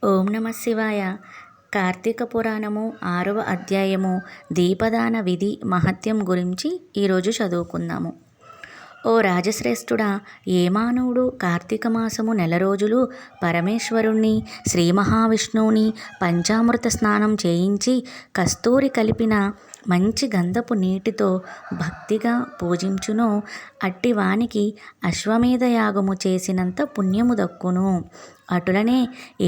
ఓం నమ శివాయ. కార్తీక పురాణము 6వ అధ్యాయము దీపదాన విధి మహత్యం గురించి ఈరోజు చదువుకుందాము. ఓ రాజశ్రేష్ఠుడా, ఏ మానవుడు కార్తీక మాసము నెల రోజులు పరమేశ్వరుణ్ణి శ్రీ మహావిష్ణువుని పంచామృత స్నానం చేయించి కస్తూరి కలిపిన మంచి గంధపు నీటితో భక్తిగా పూజించునో అట్టివానికి అశ్వమేధ యాగము చేసినంత పుణ్యము దక్కును. అటులనే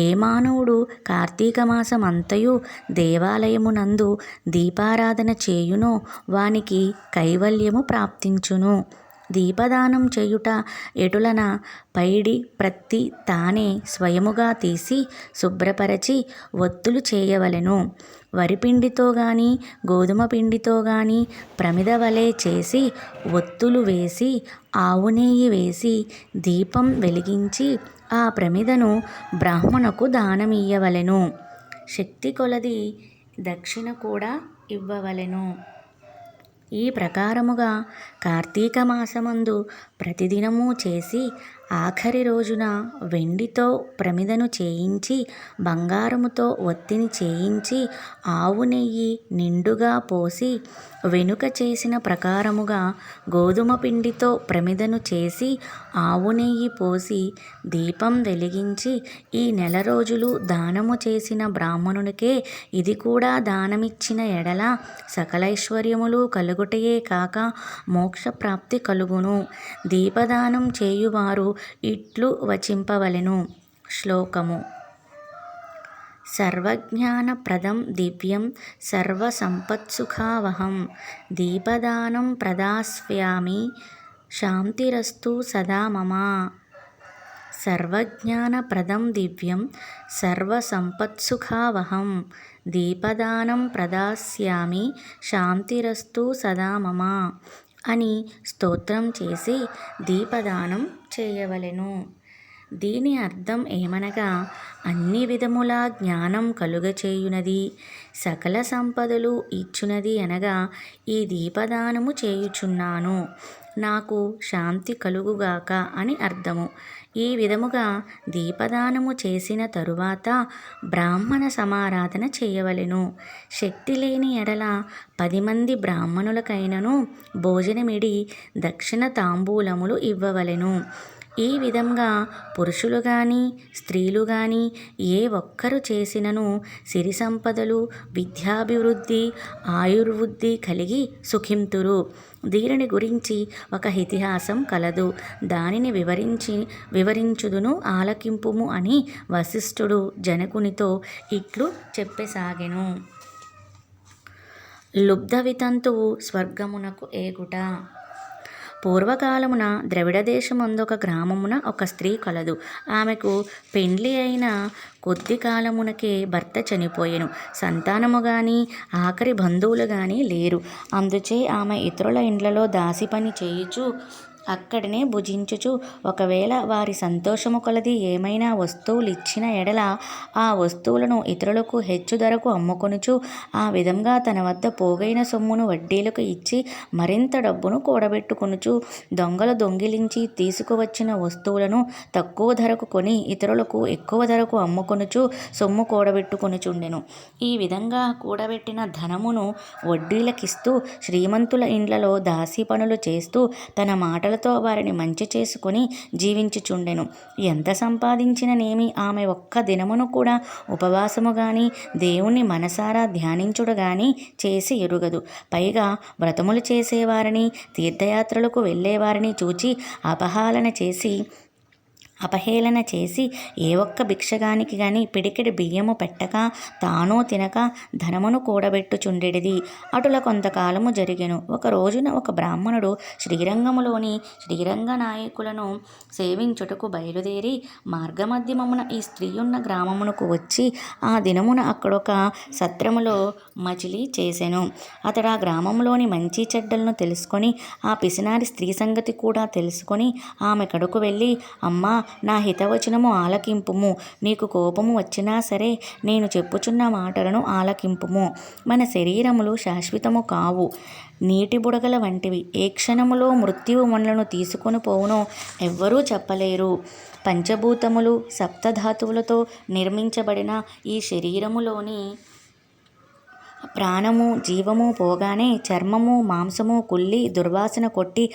ఏ మానవుడు కార్తీక మాసమంతయు దేవాలయమునందు దీపారాధన చేయునో వానికి కైవల్యము ప్రాప్తించును. దీపదానం చేయుట ఎటులన పైడి ప్రత్తి తానే స్వయముగా తీసి శుభ్రపరచి ఒత్తులు చేయవలెను. వరిపిండితో గాని గోధుమ పిండితో గాని ప్రమిద వలె చేసి ఒత్తులు వేసి ఆవు నెయ్యి వేసి దీపం వెలిగించి ఆ ప్రమిదను బ్రాహ్మణకు దానమియ్యవలెను. శక్తి కొలది దక్షిణ కూడా ఇవ్వవలెను. ఈ ప్రకారముగా కార్తీక మాసమందు ప్రతిదినము చేసి ఆఖరి రోజున వెండితో ప్రమిదను చేయించి బంగారముతో ఒత్తిని చేయించి ఆవు నెయ్యి నిండుగా పోసి వెనుక చేసిన ప్రకారముగా గోధుమ పిండితో ప్రమిదను చేసి ఆవు నెయ్యి పోసి దీపం వెలిగించి ఈ నెల రోజులు దానము చేసిన బ్రాహ్మణునికే ఇది కూడా దానమిచ్చిన ఎడల సకలైశ్వర్యములు కలుగుటయే కాక మోక్షప్రాప్తి కలుగును. దీపదానం చేయువారు ఇట్లు వచింపవలెను. శ్లోకము: సర్వజ్ఞానప్రదం దివ్యం సర్వసంపత్సుఖావహం దీపదానం ప్రదాస్యామి శాంతిరస్తు సదా మమ. సర్వజ్ఞానప్రదం దివ్యం సర్వసంపత్సుఖావహం దీపదానం ప్రదాస్యామి శాంతిరస్తు సదా మమ అని స్తోత్రం చేసి దీపదానం చేయవలెను. దీని అర్థం ఏమనగా, అన్ని విధముల జ్ఞానం కలుగచేయునది, సకల సంపదలు ఇచ్చునది అనగా ఈ దీపదానము చేయుచున్నాను, నాకు శాంతి కలుగుగాక అని అర్థము. ఈ విధముగా దీపదానము చేసిన తరువాత బ్రాహ్మణ సమారాధన చేయవలెను. శక్తి లేని ఎడల 10 మంది బ్రాహ్మణులకైనను భోజనమిడి దక్షిణ తాంబూలములు ఇవ్వవలెను. ఈ విధంగా పురుషులు గాని స్త్రీలు గాని ఏ ఒక్కరు చేసినను సిరి సంపదలు, విద్యాభివృద్ధి, ఆయుర్వృద్ధి కలిగి సుఖింతురు. దీనిని గురించి ఒక ఇతిహాసం కలదు, దానిని వివరించుదును ఆలకింపుము అని వశిష్ఠుడు జనకునితో ఇట్లు చెప్పసాగెను. లుబ్ధవితంతువు స్వర్గమునకు ఏగుట. పూర్వకాలమున ద్రవిడ దేశమందొక గ్రామమున ఒక స్త్రీ కలదు. ఆమెకు పెండ్లి అయిన కొద్ది కాలమునకే భర్త చనిపోయెను. సంతానము గాని ఆఖరి బంధువులు గాని లేరు. అందుచే ఆమె ఇతరుల ఇండ్లలో దాసి పని చేయుచు అక్కడనే భుజించుచు ఒకవేళ వారి సంతోషము కొలది ఏమైనా వస్తువులు ఇచ్చిన ఎడల ఆ వస్తువులను ఇతరులకు హెచ్చు ధరకు అమ్ముకొనుచు ఆ విధంగా తన వద్ద పోగైన సొమ్మును వడ్డీలకు ఇచ్చి మరింత డబ్బును కూడబెట్టుకొనుచు దొంగలు దొంగిలించి తీసుకువచ్చిన వస్తువులను తక్కువ ధరకు కొని ఇతరులకు ఎక్కువ ధరకు అమ్ముకొనుచు సొమ్ము కూడబెట్టుకొనుచుండెను. ఈ విధంగా కూడబెట్టిన ధనమును వడ్డీలకిస్తూ శ్రీమంతుల ఇండ్లలో దాసి పనులు చేస్తూ తన మాటలతో వారిని మంచి చేసుకొని జీవించుచుండెను. ఎంత సంపాదించిననేమి ఆమె ఒక్క దినమును కూడా ఉపవాసము గాని దేవుణ్ణి మనసారా ధ్యానించుడు గాని చేసి ఎరుగదు. పైగా వ్రతములు చేసేవారిని, తీర్థయాత్రలకు వెళ్ళేవారిని చూచి అపహేళన చేసి ఏ ఒక్క భిక్షగానికి గాని పిడికెడు బియ్యము పెట్టక తాను తినక ధనమును కూడబెట్టుచుండెడిది. అటుల కొంతకాలము జరిగెను. ఒక రోజున ఒక బ్రాహ్మణుడు శ్రీరంగములోని శ్రీరంగ నాయకులను సేవించుటకు బయలుదేరి మార్గమధ్యమమున ఈ స్త్రీయున్న గ్రామమునకు వచ్చి ఆ దినమున అక్కడొక సత్రములో మజిలీ చేసెను. అతడు ఆ గ్రామంలోని మంచి చెడ్డలను తెలుసుకొని ఆ పిసినారి స్త్రీ సంగతి కూడా తెలుసుకొని ఆమె కడకు వెళ్ళి, అమ్మా, నా హితవచనము ఆలకింపుము. నీకు కోపము వచ్చినా సరే నేను చెప్పుచున్న మాటలను ఆలకింపుము. మన శరీరములు శాశ్వతము కావు, నీటి బుడగల వంటివి. ఏ క్షణములో మృత్యువు మనలను తీసుకొని పోవునో ఎవ్వరూ చెప్పలేరు. పంచభూతములు సప్తధాతువులతో నిర్మించబడిన ఈ శరీరములోని ప్రాణము జీవము పోగానే చర్మము మాంసము కుళ్ళి దుర్వాసన కొట్టి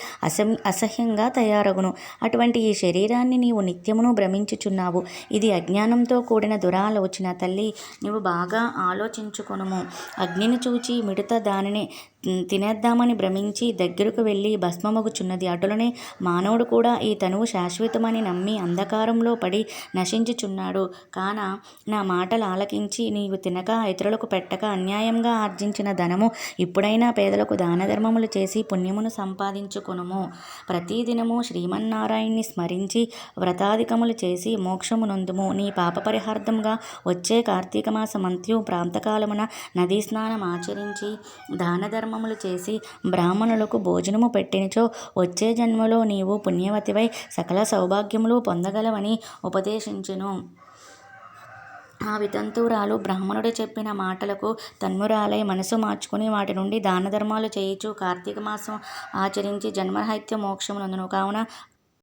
అసహ్యంగా తయారగును. అటువంటి ఈ శరీరాన్ని నీవు నిత్యమును భ్రమించుచున్నావు. ఇది అజ్ఞానంతో కూడిన దురాలోచన. తల్లి, నీవు బాగా ఆలోచించుకొనుము. అగ్నిని చూచి మిడత దానిని తినేద్దామని భ్రమించి దగ్గరకు వెళ్ళి భస్మమగుచున్నది. అటులనే మానవుడు కూడా ఈ తనువు శాశ్వతమని నమ్మి అంధకారంలో పడి నశించుచున్నాడు. కాన నా మాటలు ఆలకించి నీవు తినక ఇతరులకు పెట్టక అన్యాయంగా ఆర్జించిన ధనము ఇప్పుడైనా పేదలకు దానధర్మములు చేసి పుణ్యమును సంపాదించుకొనుము. ప్రతిదినము శ్రీమన్నారాయణ్ణి స్మరించి వ్రతాధికములు చేసి మోక్షము నొందుము. నీ పాప పరిహార్థంగా వచ్చే కార్తీక మాసమంత్యు ప్రాంతకాలమున నదీ స్నానం ఆచరించి దానధర్మములు చేసి బ్రాహ్మణులకు భోజనము పెట్టినచో వచ్చే జన్మలో నీవు పుణ్యవతివై సకల సౌభాగ్యములు పొందగలవని ఉపదేశించెను. ఆ వితంతువురాలు బ్రాహ్మణుడు చెప్పిన మాటలకు తన్మురాలై మనసు మార్చుకుని వాటి నుండి దానధర్మాలు చేయుచు కార్తీక మాసం ఆచరించి జన్మరహిత్య మోక్షము నందును. కావున